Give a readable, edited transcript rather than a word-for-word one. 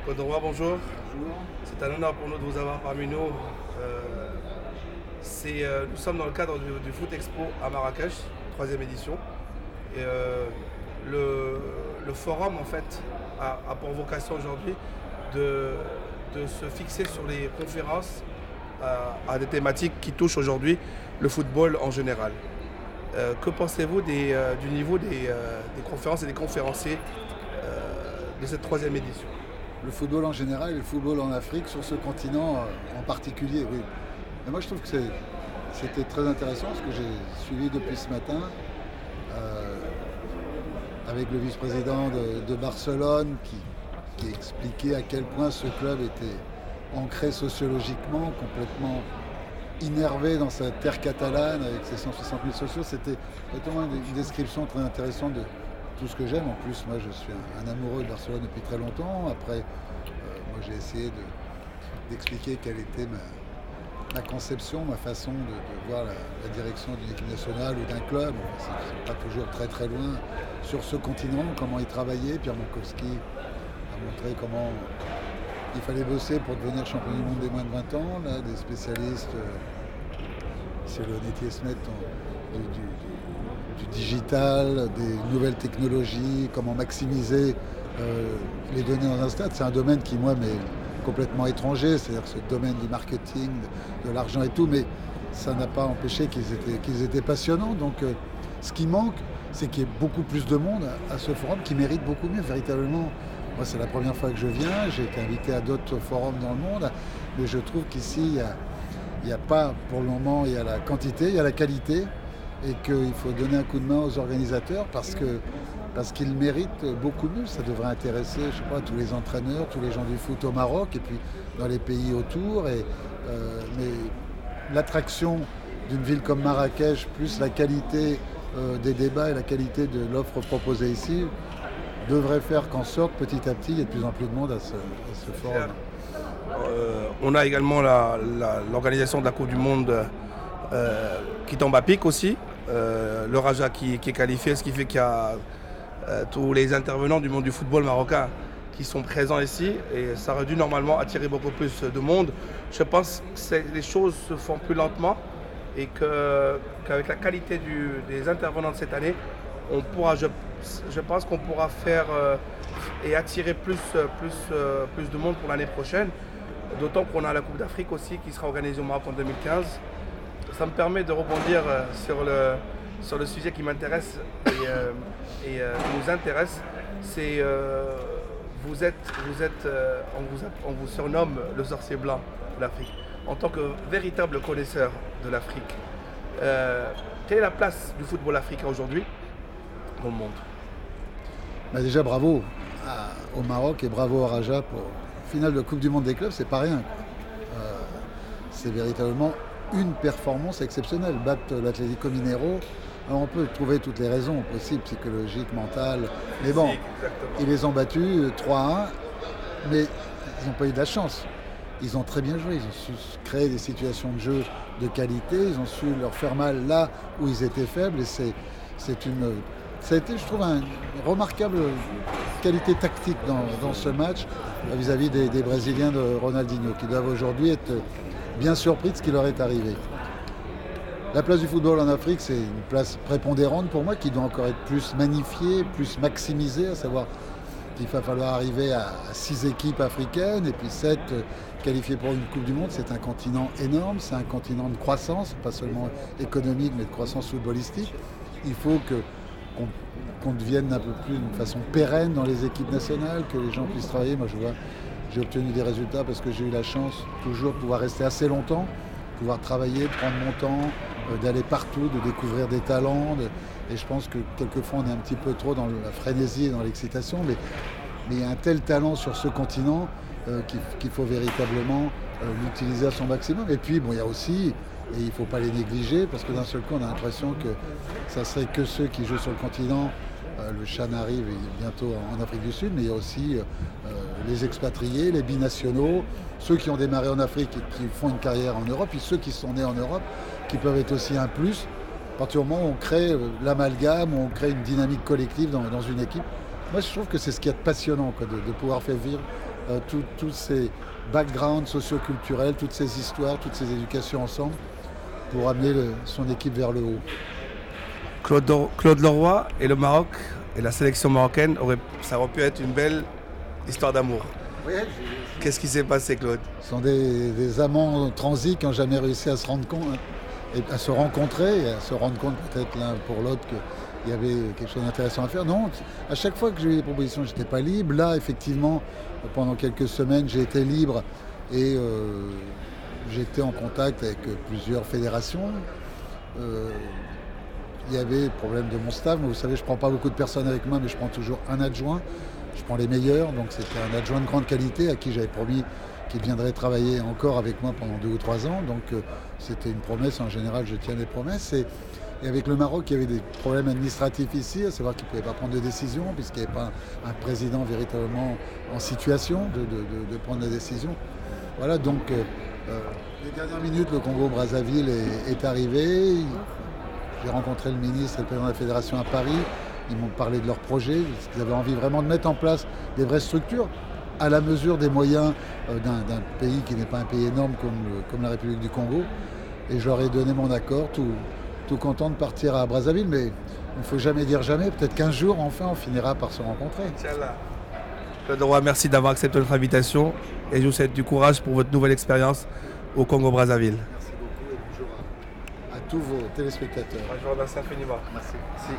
Audroy, bonjour. Bonjour. C'est un honneur pour nous de vous avoir parmi nous. Nous sommes dans le cadre du Foot Expo à Marrakech, troisième édition. Et le forum, en fait, a pour vocation aujourd'hui de se fixer sur les conférences à des thématiques qui touchent aujourd'hui le football en général. Que pensez-vous du niveau des conférences et des conférenciers de cette troisième édition? Le football en général et le football en Afrique, sur ce continent en particulier, oui. Et moi je trouve que c'était très intéressant ce que j'ai suivi depuis ce matin avec le vice-président de Barcelone qui expliquait à quel point ce club était ancré sociologiquement, complètement innervé dans sa terre catalane avec ses 160 000 sociaux. C'était vraiment une description très intéressante de tout ce que j'aime. En plus, moi, je suis un amoureux de Barcelone depuis très longtemps. Après, moi, j'ai essayé d'expliquer quelle était ma conception, ma façon de voir la direction d'une équipe nationale ou d'un club. Enfin, c'est pas toujours très très loin sur ce continent, comment il travaillait. Pierre Monkowski a montré comment il fallait bosser pour devenir champion du monde des moins de 20 ans. Là, des spécialistes, c'est le Nettier Smet du digital, des nouvelles technologies, comment maximiser les données dans un stade. C'est un domaine qui, moi, m'est complètement étranger, c'est-à-dire ce domaine du marketing, de l'argent et tout, mais ça n'a pas empêché qu'ils étaient passionnants. Donc ce qui manque, c'est qu'il y ait beaucoup plus de monde à ce forum qui mérite beaucoup mieux, véritablement. Moi, c'est la première fois que je viens, j'ai été invité à d'autres forums dans le monde, mais je trouve qu'ici, il n'y a pas, pour le moment, il y a la quantité, il y a la qualité, et qu'il faut donner un coup de main aux organisateurs parce qu'ils méritent beaucoup mieux. Ça devrait intéresser, je sais pas, tous les entraîneurs, tous les gens du foot au Maroc et puis dans les pays autour. Mais l'attraction d'une ville comme Marrakech, plus la qualité des débats et la qualité de l'offre proposée ici, devrait faire qu'en sorte petit à petit, il y ait de plus en plus de monde à ce forum. On a également l'organisation de la Coupe du Monde qui tombe à pic aussi. Le Raja qui est qualifié, ce qui fait qu'il y a tous les intervenants du monde du football marocain qui sont présents ici et ça aurait dû normalement attirer beaucoup plus de monde. Je pense que les choses se font plus lentement et qu'avec la qualité des intervenants de cette année, je pense qu'on pourra faire et attirer plus de monde pour l'année prochaine. D'autant qu'on a la Coupe d'Afrique aussi qui sera organisée au Maroc en 2015. Ça me permet de rebondir sur le sujet qui m'intéresse et qui nous intéresse. C'est on vous surnomme le sorcier blanc de l'Afrique. En tant que véritable connaisseur de l'Afrique, quelle est la place du football africain aujourd'hui dans le monde? Déjà bravo au Maroc et bravo au Raja pour finale de Coupe du Monde des clubs, c'est pas rien. C'est véritablement une performance exceptionnelle. Battre l'Atlético Mineiro, alors on peut trouver toutes les raisons possibles, psychologiques, mentales, mais bon, ils les ont battus 3-1, mais ils n'ont pas eu de la chance. Ils ont très bien joué, ils ont su créer des situations de jeu de qualité, ils ont su leur faire mal là où ils étaient faibles, et ça a été, je trouve, une remarquable qualité tactique dans ce match vis-à-vis des Brésiliens de Ronaldinho, qui doivent aujourd'hui être bien surpris de ce qui leur est arrivé. La place du football en Afrique, c'est une place prépondérante pour moi, qui doit encore être plus magnifiée, plus maximisée, à savoir qu'il va falloir arriver à 6 équipes africaines et puis 7 qualifiées pour une Coupe du Monde. C'est un continent énorme, c'est un continent de croissance, pas seulement économique, mais de croissance footballistique. Il faut qu'on devienne un peu plus d'une façon pérenne dans les équipes nationales, que les gens puissent travailler. Moi, je vois, j'ai obtenu des résultats parce que j'ai eu la chance toujours de pouvoir rester assez longtemps, pouvoir travailler, prendre mon temps, d'aller partout, de découvrir des talents. Et je pense que quelquefois, on est un petit peu trop dans la frénésie et dans l'excitation, mais il y a un tel talent sur ce continent qu'il faut véritablement l'utiliser à son maximum. Et puis, bon, il y a aussi, et il ne faut pas les négliger, parce que d'un seul coup, on a l'impression que ça serait que ceux qui jouent sur le continent. Le Chan arrive bientôt en Afrique du Sud, mais il y a aussi les expatriés, les binationaux, ceux qui ont démarré en Afrique et qui font une carrière en Europe, et ceux qui sont nés en Europe, qui peuvent être aussi un plus. À partir du moment où on crée l'amalgame, où on crée une dynamique collective dans une équipe, moi je trouve que c'est ce qu'il y a de passionnant, de pouvoir faire vivre tous ces backgrounds socioculturels, toutes ces histoires, toutes ces éducations ensemble pour amener son équipe vers le haut. Claude Leroy et le Maroc et la sélection marocaine, ça aurait pu être une belle histoire d'amour. Oui, Qu'est-ce qui s'est passé, Claude? ce sont des amants en transit qui n'ont jamais réussi à se rendre compte, et à se rencontrer, et à se rendre compte peut-être l'un pour l'autre qu'il y avait quelque chose d'intéressant à faire. Non, à chaque fois que j'ai eu des propositions, je n'étais pas libre. Là, effectivement, pendant quelques semaines, j'ai été libre et j'étais en contact avec plusieurs fédérations. Il y avait le problème de mon staff. Vous savez, je ne prends pas beaucoup de personnes avec moi, mais je prends toujours un adjoint. Je prends les meilleurs, donc c'était un adjoint de grande qualité à qui j'avais promis qu'il viendrait travailler encore avec moi pendant 2 ou 3 ans. Donc c'était une promesse, en général je tiens les promesses. Et avec le Maroc, il y avait des problèmes administratifs ici, à savoir qu'il ne pouvait pas prendre de décision, puisqu'il n'y avait pas un président véritablement en situation de prendre la décision. Voilà, donc les dernières minutes, le Congo-Brazzaville est arrivé. J'ai rencontré le ministre et le président de la fédération à Paris. Ils m'ont parlé de leur projet, parce qu'ils avaient envie vraiment de mettre en place des vraies structures à la mesure des moyens d'un pays qui n'est pas un pays énorme comme la République du Congo. Et je leur ai donné mon accord, tout content de partir à Brazzaville. Mais il ne faut jamais dire jamais, peut-être qu'un jour, enfin, on finira par se rencontrer. Inch'Allah. Claude Leroy, merci d'avoir accepté notre invitation et je vous souhaite du courage pour votre nouvelle expérience au Congo-Brazzaville. Merci beaucoup et bonjour à tous vos téléspectateurs. Je vous remercie infiniment. Merci.